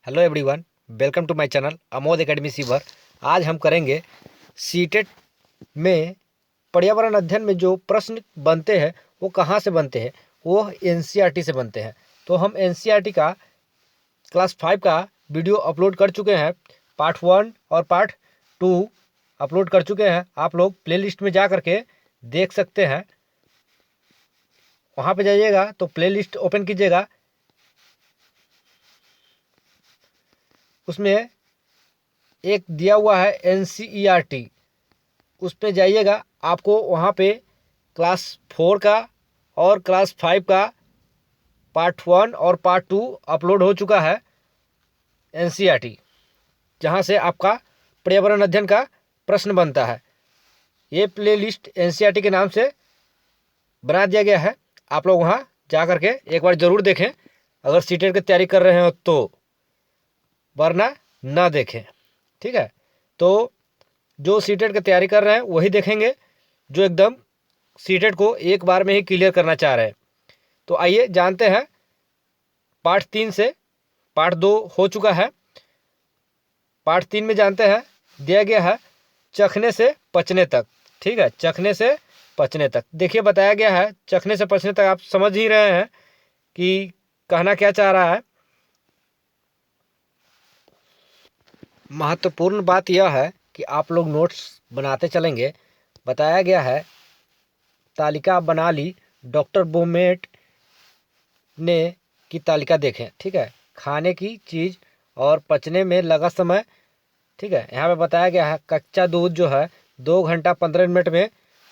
Hello everyone, welcome to my channel Amod academy सीवर। आज हम करेंगे सीटेट में पर्यावरण अध्ययन में जो प्रश्न बनते हैं वो कहाँ से बनते हैं। वो एनसीईआरटी से बनते हैं। तो हम एनसीईआरटी का क्लास 5 का वीडियो अपलोड कर चुके हैं। पार्ट 1 और पार्ट 2 अपलोड कर चुके हैं। आप लोग प्लेलिस्ट में जा करके देख सकते हैं। वहाँ पे जाइएगा तो प्लेलिस्ट ओपन कीजिएगा, उसमें एक दिया हुआ है एनसीईआरटी, उस पे जाइएगा। आपको वहाँ पे क्लास 4 का और क्लास 5 का पार्ट 1 और पार्ट 2 अपलोड हो चुका है एनसीईआरटी, जहाँ से आपका पर्यावरण अध्ययन का प्रश्न बनता है। ये प्लेलिस्ट एनसीईआरटी के नाम से बना दिया गया है। आप लोग वहाँ जा करके एक बार ज़रूर देखें अगर सीटेट की तैयारी कर रहे हो तो, वरना ना देखें। ठीक है, तो जो सीटेट की तैयारी कर रहे हैं वही देखेंगे, जो एकदम सीटेट को एक बार में ही क्लियर करना चाह रहे हैं। तो आइए जानते हैं पार्ट 3 से। पार्ट 2 हो चुका है, पार्ट 3 में जानते हैं। दिया गया है चखने से पचने तक। ठीक है, चखने से पचने तक देखिए बताया गया है। चखने से पचने तक आप समझ ही रहे हैं कि कहना क्या चाह रहा है। महत्वपूर्ण बात यह है कि आप लोग नोट्स बनाते चलेंगे। बताया गया है तालिका बना ली, डॉक्टर बोमेट ने की तालिका देखें। ठीक है, खाने की चीज़ और पचने में लगा समय। ठीक है, यहाँ पे बताया गया है कच्चा दूध जो है 2 घंटा 15 मिनट में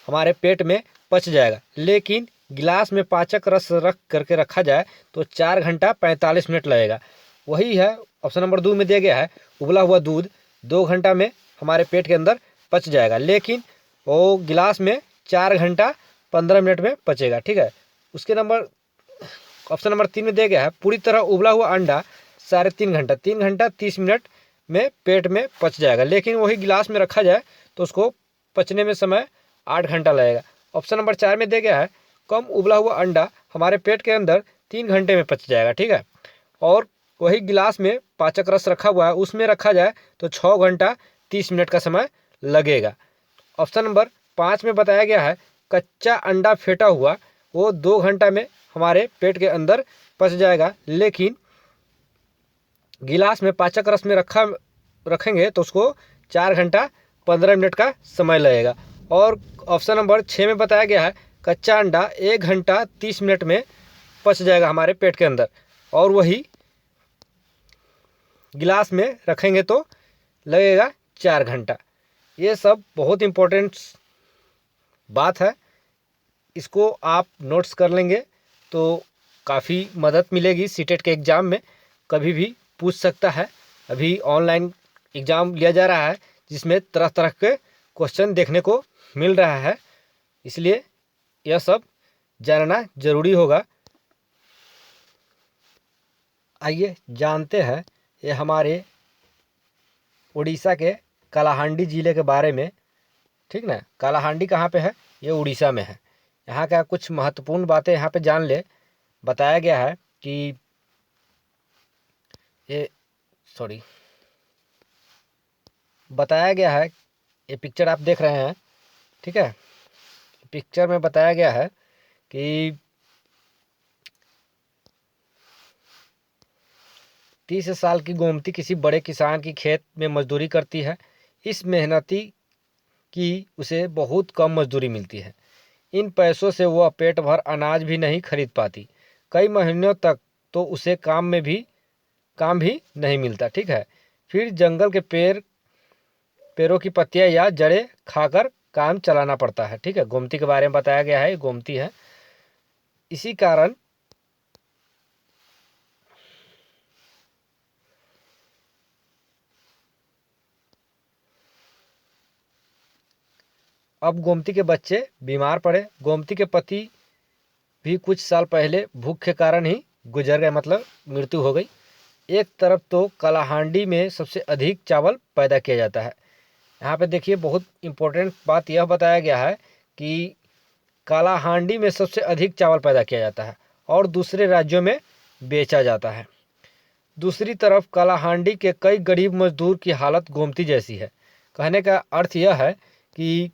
हमारे पेट में पच जाएगा, लेकिन गिलास में पाचक रस रख करके रखा जाए तो 4 घंटा 45 मिनट लगेगा। वही है ऑप्शन नंबर 2 में दिया गया है उबला हुआ दूध 2 घंटा में हमारे पेट के अंदर पच जाएगा, लेकिन वो गिलास में 4 घंटा 15 मिनट में पचेगा। ठीक है, उसके नंबर ऑप्शन नंबर 3 में दिया गया है पूरी तरह उबला हुआ अंडा 3.5 घंटा 30 मिनट में पेट में पच जाएगा, लेकिन वही गिलास में रखा जाए तो उसको पचने में समय 8 घंटा लगेगा। ऑप्शन नंबर 4 में दिया गया है कम उबला हुआ अंडा हमारे पेट के अंदर 3 घंटे में पच जाएगा। ठीक है, और वही गिलास में पाचक रस रखा हुआ है उसमें रखा जाए तो 6 घंटा 30 मिनट का समय लगेगा। ऑप्शन नंबर 5 में बताया गया है कच्चा अंडा फेंटा हुआ वो 2 घंटा में हमारे पेट के अंदर पच जाएगा, लेकिन गिलास में पाचक रस में रखेंगे तो उसको 4 घंटा 15 मिनट का समय लगेगा। और ऑप्शन नंबर 6 में बताया गया है कच्चा अंडा 1 घंटा 30 मिनट में पच जाएगा हमारे पेट के अंदर, और वही गिलास में रखेंगे तो लगेगा 4 घंटा। ये सब बहुत इम्पोर्टेंट बात है, इसको आप नोट्स कर लेंगे तो काफ़ी मदद मिलेगी सीटेट के एग्ज़ाम में। कभी भी पूछ सकता है। अभी ऑनलाइन एग्ज़ाम लिया जा रहा है जिसमें तरह तरह के क्वेश्चन देखने को मिल रहा है, इसलिए यह सब जानना ज़रूरी होगा। आइए जानते हैं ये हमारे उड़ीसा के कालाहांडी ज़िले के बारे में। ठीक ना, कालाहांडी कहाँ पे है? ये उड़ीसा में है। यहाँ का कुछ महत्वपूर्ण बातें यहाँ पे जान ले। बताया गया है कि ये बताया गया है, ये पिक्चर आप देख रहे हैं। ठीक है, पिक्चर में बताया गया है कि 30 साल की गोमती किसी बड़े किसान की खेत में मजदूरी करती है। इस मेहनती की उसे बहुत कम मजदूरी मिलती है। इन पैसों से वह पेट भर अनाज भी नहीं खरीद पाती। कई महीनों तक तो उसे काम भी नहीं मिलता। ठीक है, फिर जंगल के पेड़ों की पत्तियां या जड़ें खाकर काम चलाना पड़ता है। ठीक है, गोमती के बारे में बताया गया है, गोमती है। इसी कारण अब गोमती के बच्चे बीमार पड़े। गोमती के पति भी कुछ साल पहले भूख के कारण ही गुजर गए, मतलब मृत्यु हो गई। एक तरफ तो कालाहांडी में सबसे अधिक चावल पैदा किया जाता है। यहाँ पे देखिए बहुत इम्पोर्टेंट बात यह बताया गया है कि कालाहांडी में सबसे अधिक चावल पैदा किया जाता है और दूसरे राज्यों में बेचा जाता है। दूसरी तरफ कालाहांडी के कई गरीब मजदूर की हालत गोमती जैसी है। कहने का अर्थ यह है कि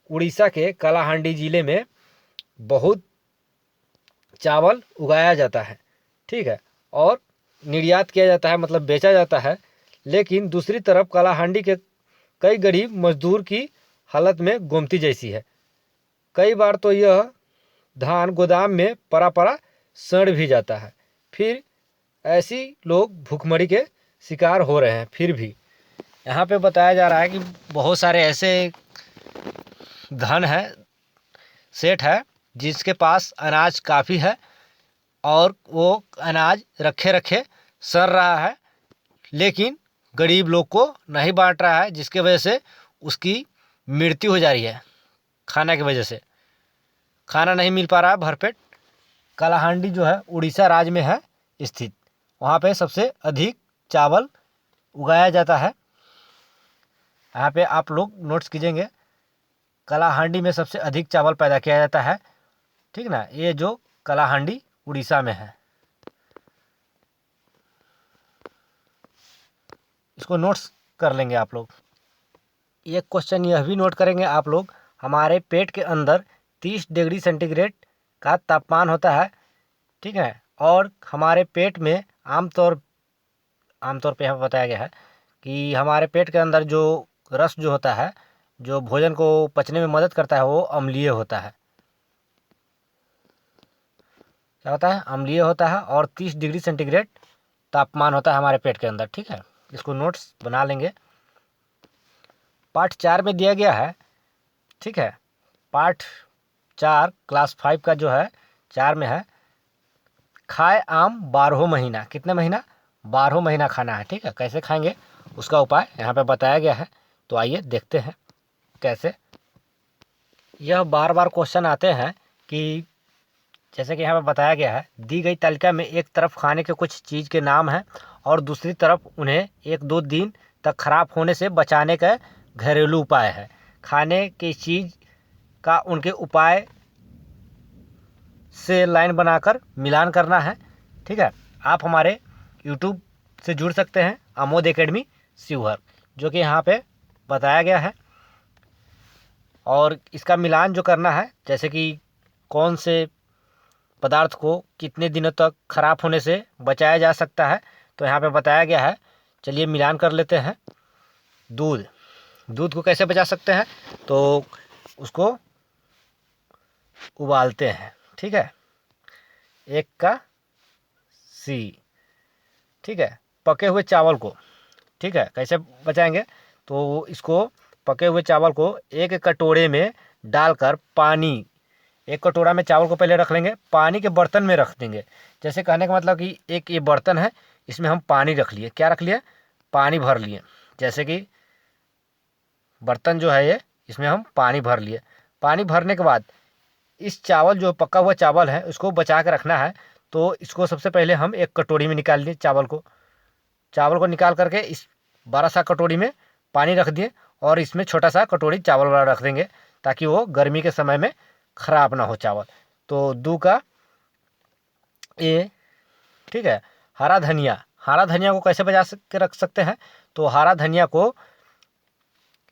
उड़ीसा के कालाहांडी ज़िले में बहुत चावल उगाया जाता है, ठीक है, और निर्यात किया जाता है, मतलब बेचा जाता है। लेकिन दूसरी तरफ कालाहांडी के कई गरीब मजदूर की हालत में गोमती जैसी है। कई बार तो यह धान गोदाम में पड़ा पड़ा सड़ भी जाता है। फिर ऐसी लोग भूखमरी के शिकार हो रहे हैं। फिर भी यहाँ पे बताया जा रहा है कि बहुत सारे ऐसे धन है, सेठ है, जिसके पास अनाज काफ़ी है और वो अनाज रखे रखे सड़ रहा है, लेकिन गरीब लोग को नहीं बांट रहा है, जिसके वजह से उसकी मृत्यु हो जा रही है। खाना की वजह से खाना नहीं मिल पा रहा है भरपेट। कालाहांडी जो है उड़ीसा राज्य में है स्थित। वहाँ पे सबसे अधिक चावल उगाया जाता है। यहाँ पे आप लोग नोट्स कीजिएंगे, कालाहांडी में सबसे अधिक चावल पैदा किया जाता है, ठीक ना। ये जो कालाहांडी उड़ीसा में है, इसको नोट्स कर लेंगे आप लोग। एक क्वेश्चन यह भी नोट करेंगे आप लोग, हमारे पेट के अंदर 30 डिग्री सेंटीग्रेड का तापमान होता है, ठीक है, और हमारे पेट में आमतौर पे यहाँ बताया गया है कि हमारे पेट के अंदर जो रस जो होता है, जो भोजन को पचने में मदद करता है, वो अम्लीय होता है। क्या होता है? अम्लीय होता है और 30 डिग्री सेंटीग्रेड तापमान होता है हमारे पेट के अंदर, ठीक है। इसको नोट्स बना लेंगे। पार्ट 4 में दिया गया है, ठीक है। पार्ट 4 क्लास 5 का जो है 4 में है, खाए आम 12 महीना। कितने महीना? 12 महीना खाना है, ठीक है। कैसे खाएंगे उसका उपाय यहाँ पे बताया गया है, तो आइए देखते हैं कैसे। यह बार बार क्वेश्चन आते हैं कि जैसे कि यहाँ पे बताया गया है, दी गई तालिका में एक तरफ खाने के कुछ चीज़ के नाम हैं और दूसरी तरफ उन्हें 1-2 दिन तक खराब होने से बचाने का घरेलू उपाय है। खाने की चीज़ का उनके उपाय से लाइन बनाकर मिलान करना है, ठीक है। आप हमारे यूट्यूब से जुड़ सकते हैं, आमोद एकेडमी शिवहर, जो कि यहाँ पे बताया गया है। और इसका मिलान जो करना है, जैसे कि कौन से पदार्थ को कितने दिनों तक खराब होने से बचाया जा सकता है, तो यहाँ पे बताया गया है। चलिए मिलान कर लेते हैं। दूध को कैसे बचा सकते हैं, तो उसको उबालते हैं, ठीक है, 1 का सी, ठीक है। पके हुए चावल को, ठीक है, कैसे बचाएंगे, तो इसको पके हुए चावल को एक कटोरे में डालकर पानी, 1 कटोरा में चावल को पहले रख लेंगे, पानी के बर्तन में रख देंगे। जैसे कहने का मतलब कि एक ये बर्तन है, इसमें हम पानी रख लिए। क्या रख लिए? पानी भर लिए। जैसे कि बर्तन जो है ये, इसमें हम पानी भर लिए। पानी भरने के बाद इस चावल, जो पका हुआ चावल है, उसको बचा के रखना है। तो इसको सबसे पहले हम एक कटोरी में निकाल लिए चावल को निकाल करके इस बड़ा सा कटोरी में पानी रख दिए और इसमें छोटा सा कटोरी चावल वाला रख देंगे, ताकि वो गर्मी के समय में ख़राब ना हो चावल। तो 2 का ए, ठीक है। हरा धनिया को कैसे बचा के रख सकते हैं, तो हरा धनिया को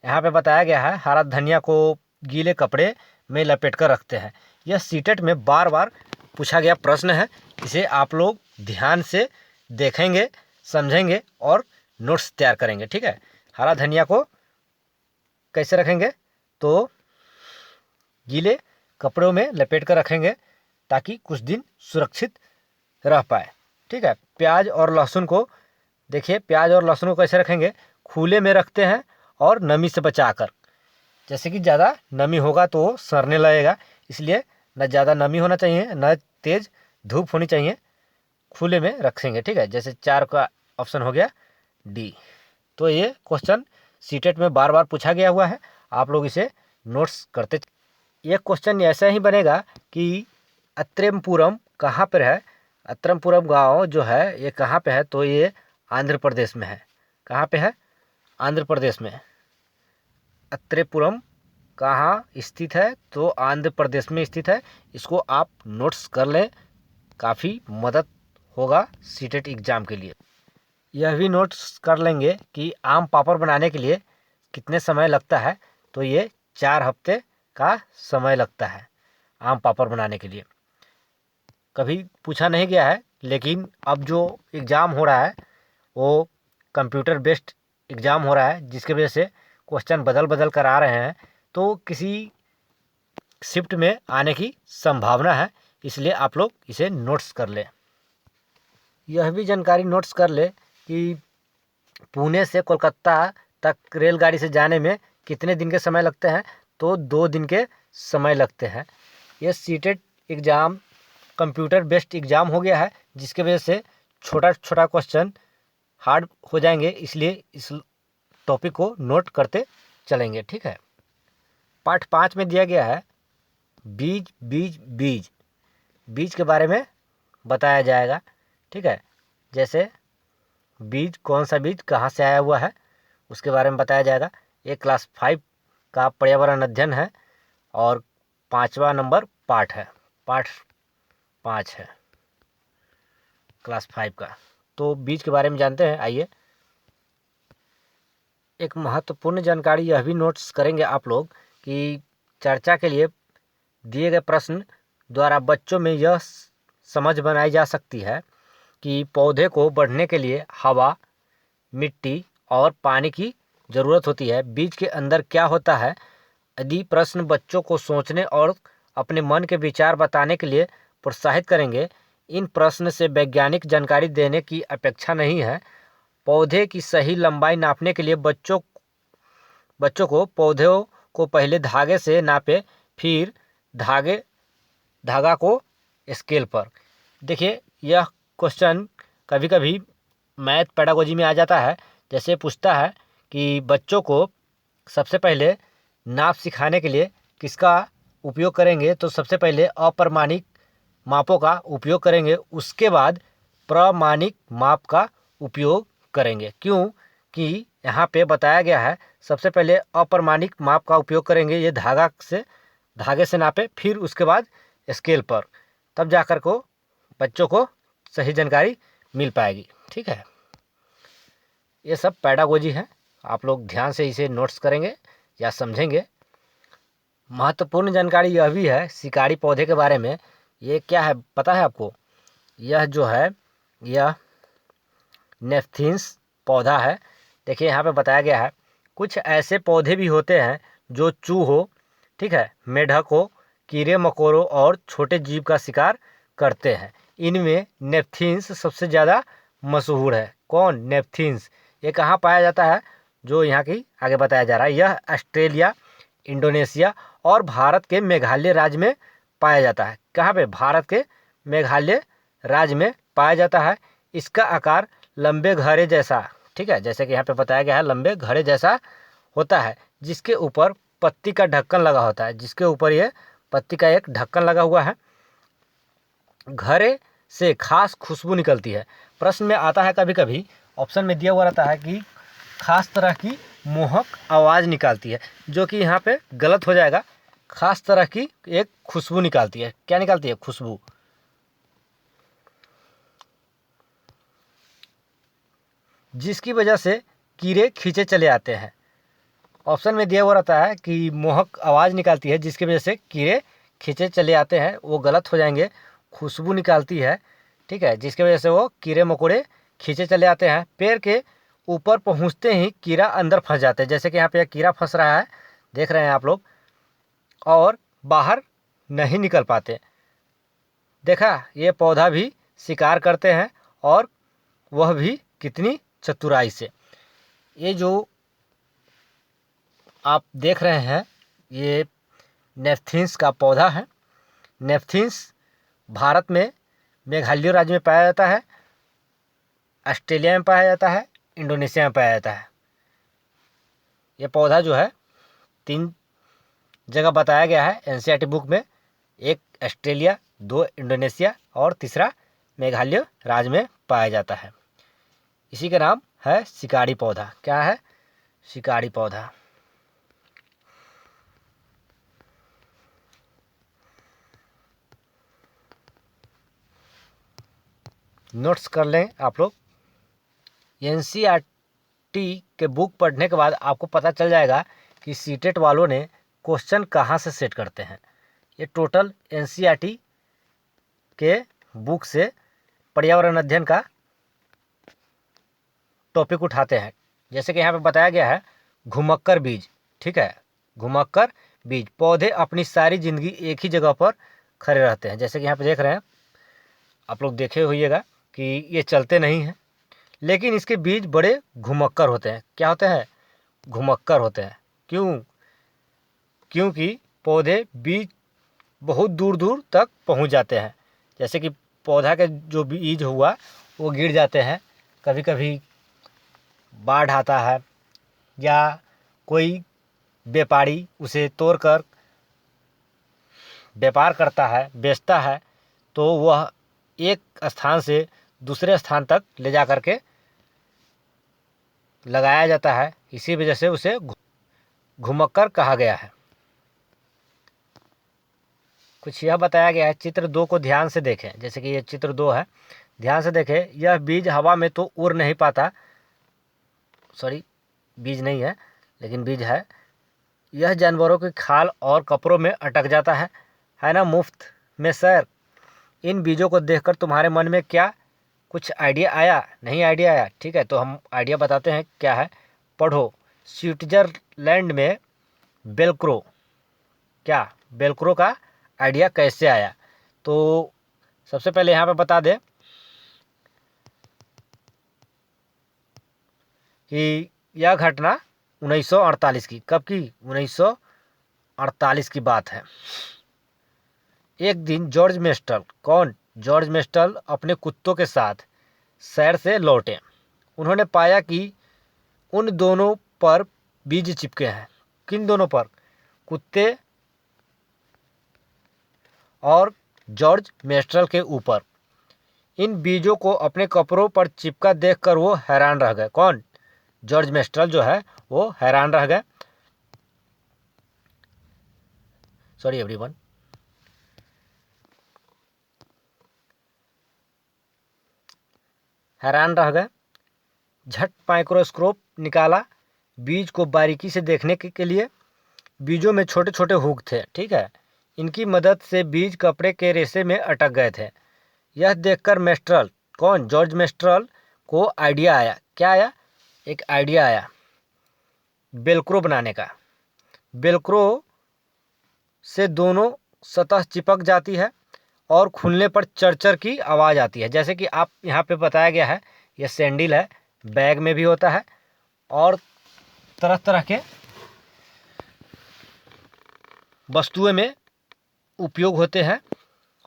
यहाँ पे बताया गया है, हरा धनिया को गीले कपड़े में लपेट कर रखते हैं। यह सीटेट में बार बार पूछा गया प्रश्न है। इसे आप लोग ध्यान से देखेंगे, समझेंगे और नोट्स तैयार करेंगे, ठीक है। हरा धनिया को कैसे रखेंगे, तो गीले कपड़ों में लपेट कर रखेंगे, ताकि कुछ दिन सुरक्षित रह पाए, ठीक है। प्याज और लहसुन को देखिए, प्याज और लहसुन को कैसे रखेंगे, खुले में रखते हैं और नमी से बचाकर। जैसे कि ज़्यादा नमी होगा तो सड़ने लगेगा, इसलिए न ज़्यादा नमी होना चाहिए, न तेज़ धूप होनी चाहिए, खुले में रखेंगे, ठीक है। जैसे 4 का ऑप्शन हो गया डी। तो ये क्वेश्चन सीटेट में बार बार पूछा गया हुआ है, आप लोग इसे नोट्स करते। ये क्वेश्चन ऐसा ही बनेगा कि अत्रेमपुरम कहाँ पर है। अत्रेमपुरम गांव जो है ये कहाँ पे है, तो ये आंध्र प्रदेश में है। कहाँ पे है? आंध्र प्रदेश में। अत्रेपुरम कहाँ स्थित है, तो आंध्र प्रदेश में स्थित है। इसको आप नोट्स कर लें, काफ़ी मदद होगा सीटेट एग्ज़ाम के लिए। यह भी नोट्स कर लेंगे कि आम पापड़ बनाने के लिए कितने समय लगता है। तो ये 4 हफ्ते का समय लगता है आम पापड़ बनाने के लिए। कभी पूछा नहीं गया है, लेकिन अब जो एग्ज़ाम हो रहा है वो कंप्यूटर बेस्ड एग्ज़ाम हो रहा है, जिसके वजह से क्वेश्चन बदल बदल कर आ रहे हैं। तो किसी शिफ्ट में आने की संभावना है, इसलिए आप लोग इसे नोट्स कर लें। यह भी जानकारी नोट्स कर ले कि पुणे से कोलकाता तक रेलगाड़ी से जाने में कितने दिन के समय लगते हैं। तो 2 दिन के समय लगते हैं। ये CTET exam computer based exam हो गया है, जिसके वजह से छोटा छोटा क्वेश्चन हार्ड हो जाएंगे, इसलिए इस टॉपिक को नोट करते चलेंगे। ठीक है। पार्ट 5 में दिया गया है बीज बीज बीज। बीज के बारे में बताया जाएगा। ठीक है। जैसे बीज, कौन सा बीज कहाँ से आया हुआ है, उसके बारे में बताया जाएगा। ये क्लास 5 का पर्यावरण अध्ययन है और 5वां नंबर पार्ट है। पार्ट 5 है क्लास 5 का। तो बीज के बारे में जानते हैं। आइए, एक महत्वपूर्ण जानकारी यह भी नोट्स करेंगे आप लोग कि चर्चा के लिए दिए गए प्रश्न द्वारा बच्चों में यह समझ बनाई जा सकती है कि पौधे को बढ़ने के लिए हवा, मिट्टी और पानी की ज़रूरत होती है। बीज के अंदर क्या होता है। यदि प्रश्न बच्चों को सोचने और अपने मन के विचार बताने के लिए प्रोत्साहित करेंगे। इन प्रश्न से वैज्ञानिक जानकारी देने की अपेक्षा नहीं है। पौधे की सही लंबाई नापने के लिए बच्चों को पौधों को पहले धागे से नापे, फिर धागा को स्केल पर। देखिए, यह क्वेश्चन कभी कभी मैथ पेडागोजी में आ जाता है। जैसे पूछता है कि बच्चों को सबसे पहले नाप सिखाने के लिए किसका उपयोग करेंगे। तो सबसे पहले अप्रमाणिक मापों का उपयोग करेंगे, उसके बाद प्रमाणिक माप का उपयोग करेंगे। क्यों कि यहाँ पे बताया गया है सबसे पहले अप्रमाणिक माप का उपयोग करेंगे। ये धागे से नापे, फिर उसके बाद स्केल पर, तब जाकर को बच्चों को सही जानकारी मिल पाएगी। ठीक है। ये सब पैडागोजी है, आप लोग ध्यान से इसे नोट्स करेंगे या समझेंगे। महत्वपूर्ण जानकारी यह भी है शिकारी पौधे के बारे में। ये क्या है पता है आपको। यह जो है, यह नेफ्थीन्स पौधा है। देखिए, यहाँ पे बताया गया है कुछ ऐसे पौधे भी होते हैं जो चूहों, ठीक है, मेढक हो, कीड़े मकोड़ों और छोटे जीव का शिकार करते हैं। इनमें नेफ्थीन्स सबसे ज़्यादा मशहूर है। कौन? नेफ्थीन्स। ये कहाँ पाया जाता है, जो यहाँ की आगे बताया जा रहा है। यह ऑस्ट्रेलिया, इंडोनेशिया और भारत के मेघालय राज्य में पाया जाता है। कहाँ पे? भारत के मेघालय राज्य में पाया जाता है। इसका आकार लंबे घड़े जैसा, ठीक है, जैसे कि यहाँ पे बताया गया है, लंबे घड़े जैसा होता है, जिसके ऊपर पत्ती का ढक्कन लगा होता है। जिसके ऊपर ये पत्ती का एक ढक्कन लगा हुआ है। घड़े से खास खुशबू निकलती है। प्रश्न में आता है कभी कभी, ऑप्शन में दिया हुआ रहता है कि खास तरह की मोहक आवाज़ निकालती है, जो कि यहाँ पे गलत हो जाएगा। खास तरह की एक खुशबू निकालती है। क्या निकालती है? खुशबू। जिसकी वजह से कीड़े खींचे चले आते हैं। ऑप्शन में दिया हुआ रहता है कि मोहक आवाज़ निकालती है, जिसकी वजह से कीड़े खींचे चले आते हैं, वो गलत हो जाएंगे। खुशबू निकालती है, ठीक है, जिसकी वजह से वो कीड़े मकोड़े खींचे चले आते हैं। पेड़ के ऊपर पहुंचते ही कीड़ा अंदर फंस जाते हैं। जैसे कि यहाँ पे कीड़ा फंस रहा है, देख रहे हैं आप लोग, और बाहर नहीं निकल पाते। देखा, ये पौधा भी शिकार करते हैं, और वह भी कितनी चतुराई से। ये जो आप देख रहे हैं, ये नेफ्थीन्स का पौधा है। नेफ्थीन्स भारत में मेघालय राज्य में पाया जाता है, ऑस्ट्रेलिया में पाया जाता है, इंडोनेशिया में पाया जाता है। ये पौधा जो है 3 जगह बताया गया है एनसीईआरटी बुक में। एक ऑस्ट्रेलिया, 2 इंडोनेशिया और तीसरा मेघालय राज्य में पाया जाता है। इसी का नाम है शिकारी पौधा। क्या है? शिकारी पौधा। नोट्स कर लें आप लोग। एनसीईआरटी के बुक पढ़ने के बाद आपको पता चल जाएगा कि सीटेट वालों ने क्वेश्चन कहाँ से सेट करते हैं। ये टोटल एनसीईआरटी के बुक से पर्यावरण अध्ययन का टॉपिक उठाते हैं। जैसे कि यहाँ पे बताया गया है घुमक्कर बीज, ठीक है, घुमक्कर बीज। पौधे अपनी सारी जिंदगी एक ही जगह पर खड़े रहते हैं। जैसे कि यहाँ पे देख रहे हैं आप लोग, देखे होइएगा कि ये चलते नहीं हैं, लेकिन इसके बीज बड़े घुमक्कर होते हैं। क्या होते हैं? घुमक्कर होते हैं। क्यों? क्योंकि पौधे बीज बहुत दूर दूर तक पहुंच जाते हैं। जैसे कि पौधा के जो बीज हुआ वो गिर जाते हैं, कभी कभी बाढ़ आता है या कोई व्यापारी उसे तोड़कर व्यापार करता है, बेचता है, तो वह एक स्थान से दूसरे स्थान तक ले जा कर के लगाया जाता है। इसी वजह से उसे घुमक्कर कहा गया है। कुछ यह बताया गया है, चित्र 2 को ध्यान से देखें। जैसे कि ये चित्र 2 है, ध्यान से देखें। यह बीज हवा में तो उड़ नहीं पाता, सॉरी बीज नहीं है लेकिन बीज है। यह जानवरों की खाल और कपड़ों में अटक जाता है ना मुफ्त में सर। इन बीजों को देखकर तुम्हारे मन में क्या कुछ आइडिया आया? नहीं आइडिया आया, ठीक है, तो हम आइडिया बताते हैं क्या है। पढ़ो, स्विट्जरलैंड में वेलक्रो, क्या वेलक्रो का आइडिया कैसे आया? तो सबसे पहले यहाँ पे बता दें कि यह घटना 1948 की, कब की? 1948 की बात है। एक दिन जॉर्ज मेस्टल, कौन? जॉर्ज मेस्टल अपने कुत्तों के साथ सैर से लौटे। उन्होंने पाया कि उन दोनों पर बीज चिपके हैं। किन दोनों पर? कुत्ते और जॉर्ज मेस्टल के ऊपर। इन बीजों को अपने कपड़ों पर चिपका देखकर वो हैरान रह गए। कौन? जॉर्ज मेस्टल जो है वो हैरान रह गए। Sorry everyone. हैरान रह गए। झट माइक्रोस्कोप निकाला, बीज को बारीकी से देखने के लिए। बीजों में छोटे छोटे हुक थे, ठीक है। इनकी मदद से बीज कपड़े के रेशे में अटक गए थे। यह देखकर मेस्ट्रल, कौन? जॉर्ज मेस्ट्रल को आइडिया आया। क्या आया? एक आइडिया आया वेलक्रो बनाने का। वेलक्रो से दोनों सतह चिपक जाती है और खुलने पर चरचर की आवाज़ आती है। जैसे कि आप यहाँ पे बताया गया है, यह सैंडल है, बैग में भी होता है और तरह तरह के वस्तुएं में उपयोग होते हैं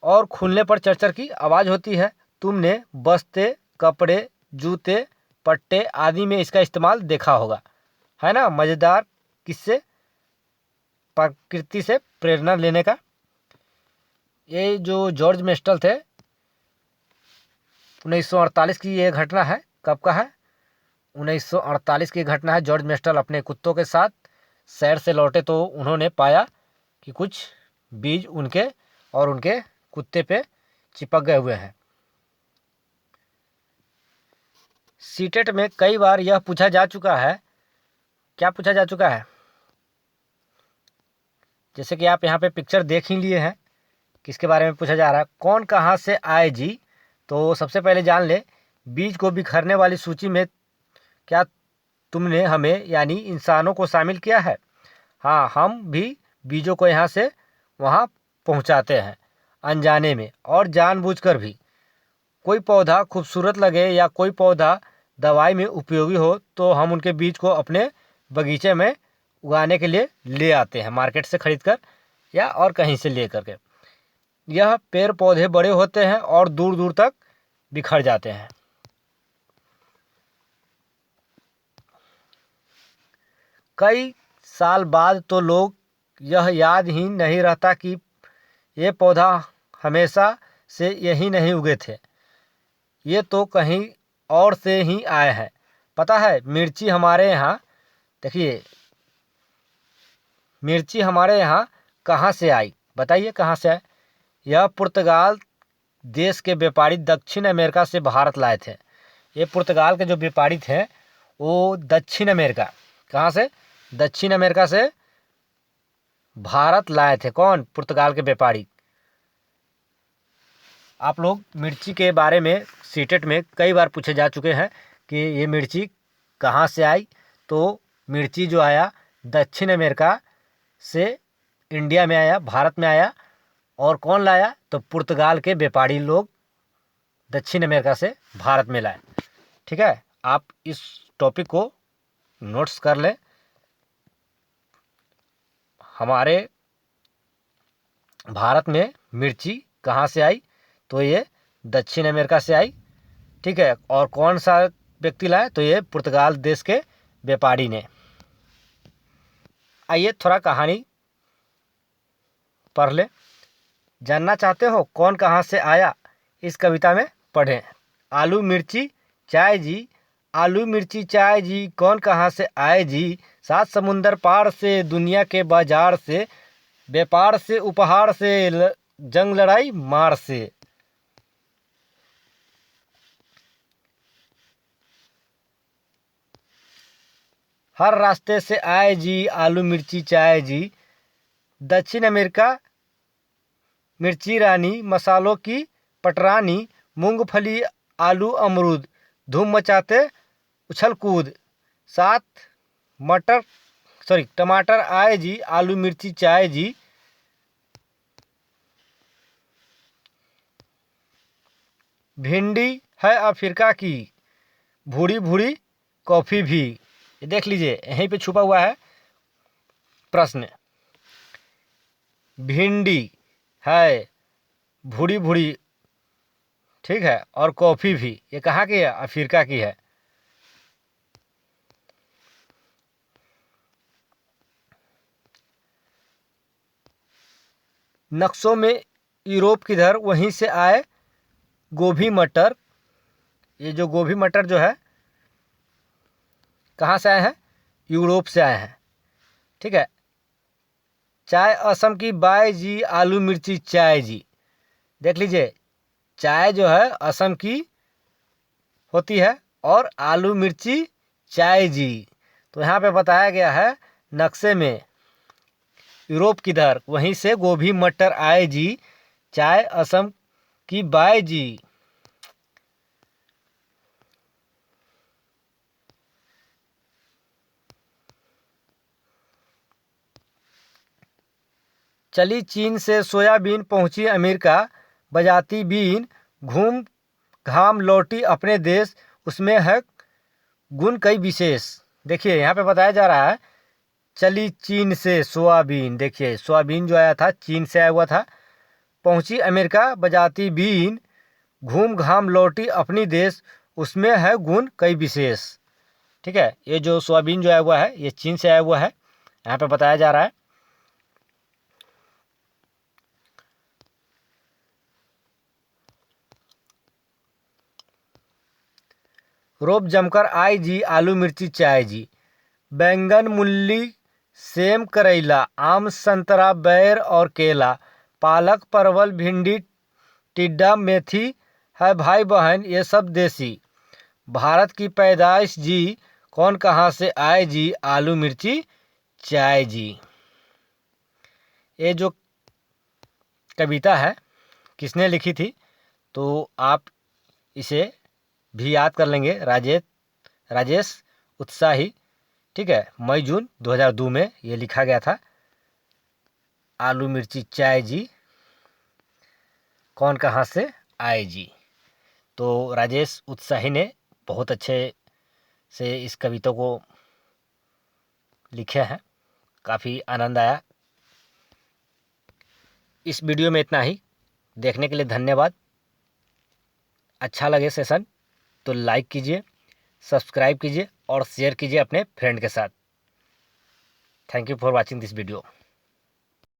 और खुलने पर चरचर की आवाज़ होती है। तुमने बस्ते, कपड़े, जूते, पट्टे आदि में इसका इस्तेमाल देखा होगा, है ना। मज़ेदार किससे? प्रकृति से प्रेरणा लेने का। ये जो जॉर्ज मेस्टल थे, 1948 की ये घटना है। कब का है? 1948 की घटना है। जॉर्ज मेस्टल अपने कुत्तों के साथ सैर से लौटे तो उन्होंने पाया कि कुछ बीज उनके और उनके कुत्ते पे चिपक गए हुए हैं। सीटेट में कई बार यह पूछा जा चुका है। क्या पूछा जा चुका है? जैसे कि आप यहाँ पे पिक्चर देख ही लिए हैं, किसके बारे में पूछा जा रहा है? कौन कहाँ से आए जी? तो सबसे पहले जान ले, बीज को बिखरने वाली सूची में क्या तुमने हमें यानी इंसानों को शामिल किया है? हाँ, हम भी बीजों को यहाँ से वहाँ पहुँचाते हैं, अनजाने में और जानबूझकर भी। कोई पौधा खूबसूरत लगे या कोई पौधा दवाई में उपयोगी हो तो हम उनके बीज को अपने बगीचे में उगाने के लिए ले आते हैं, मार्केट से खरीद कर या और कहीं से ले करके। यह पेड़ पौधे बड़े होते हैं और दूर दूर तक बिखर जाते हैं। कई साल बाद तो लोग यह याद ही नहीं रहता कि ये पौधा हमेशा से यही नहीं उगे थे, ये तो कहीं और से ही आए हैं। पता है मिर्ची हमारे यहाँ, देखिए मिर्ची हमारे यहाँ कहाँ से आई? बताइए कहाँ से आई? यह पुर्तगाल देश के व्यापारी दक्षिण अमेरिका से भारत लाए थे। ये पुर्तगाल के जो व्यापारी थे वो दक्षिण अमेरिका, कहाँ से, दक्षिण अमेरिका से भारत लाए थे। कौन, पुर्तगाल के व्यापारी। आप लोग मिर्ची के बारे में सीटेट में कई बार पूछे जा चुके हैं कि ये मिर्ची कहाँ से आई। तो मिर्ची जो आया दक्षिण अमेरिका से इंडिया में आया, भारत में आया। और कौन लाया, तो पुर्तगाल के व्यापारी लोग दक्षिण अमेरिका से भारत में लाए। ठीक है, आप इस टॉपिक को नोट्स कर लें। हमारे भारत में मिर्ची कहाँ से आई, तो ये दक्षिण अमेरिका से आई। ठीक है, और कौन सा व्यक्ति लाए, तो ये पुर्तगाल देश के व्यापारी ने। आइए थोड़ा कहानी पढ़ ले। जानना चाहते हो कौन कहाँ से आया, इस कविता में पढ़ें। आलू मिर्ची चाय जी, आलू मिर्ची चाय जी, कौन कहाँ से आए जी। सात समुंदर पार से, दुनिया के बाजार से, व्यापार से, उपहार से, जंग लड़ाई मार से। हर रास्ते से आए जी, आलू मिर्ची चाय जी। दक्षिण अमेरिका मिर्ची रानी, मसालों की पटरानी, मूंगफली आलू अमरूद, धूम मचाते उछल कूद। साथ टमाटर आए जी, आलू मिर्ची चाय जी। भिंडी है अफ्रीका की, भूरी भूरी कॉफ़ी भी। ये देख लीजिए, यहीं पे छुपा हुआ है प्रश्न। भिंडी है भूरी भूरी, ठीक है, और कॉफ़ी भी, ये कहाँ की है, अफ्रीका की है। नक्शों में यूरोप किधर, वहीं से आए गोभी मटर। ये जो गोभी मटर जो है कहाँ से आए हैं, यूरोप से आए हैं। ठीक है, चाय असम की बाय जी, आलू मिर्ची चाय जी। देख लीजिए, चाय जो है असम की होती है और आलू मिर्ची चाय जी। तो यहाँ पे बताया गया है नक्शे में यूरोप किधर, वहीं से गोभी मटर आए जी, चाय असम की बाय जी। चली चीन से सोयाबीन, पहुंची अमेरिका बजाती बीन, घूम घाम लौटी अपने देश, उसमें है गुण कई विशेष। देखिए यहाँ पे बताया जा रहा है चली चीन से सोयाबीन। देखिए सोयाबीन जो आया था चीन से आया हुआ था। पहुंची अमेरिका बजाती बीन, घूम घाम लौटी अपनी देश, उसमें है गुण कई विशेष। ठीक है, ये जो सोयाबीन जो आया हुआ है ये चीन से आया हुआ है, यहाँ पे बताया जा रहा है। रोब जमकर आई जी, आलू मिर्ची चाय जी। बैंगन मूली सेम करेला, आम संतरा बैर और केला, पालक परवल भिंडी टिड्डा मेथी है भाई बहन ये सब देसी। भारत की पैदाइश जी, कौन कहाँ से आए जी, आलू मिर्ची चाय जी। ये जो कविता है किसने लिखी थी, तो आप इसे भी याद कर लेंगे, राजेश उत्साही। ठीक है, मई जून 2002 में ये लिखा गया था। आलू मिर्ची चाय जी, कौन कहाँ से आए जी। तो राजेश उत्साही ने बहुत अच्छे से इस कविता को लिखे हैं, काफ़ी आनंद आया। इस वीडियो में इतना ही। देखने के लिए धन्यवाद। अच्छा लगे सेशन तो लाइक कीजिए, सब्सक्राइब कीजिए और शेयर कीजिए अपने फ्रेंड के साथ। Thank you for watching this video.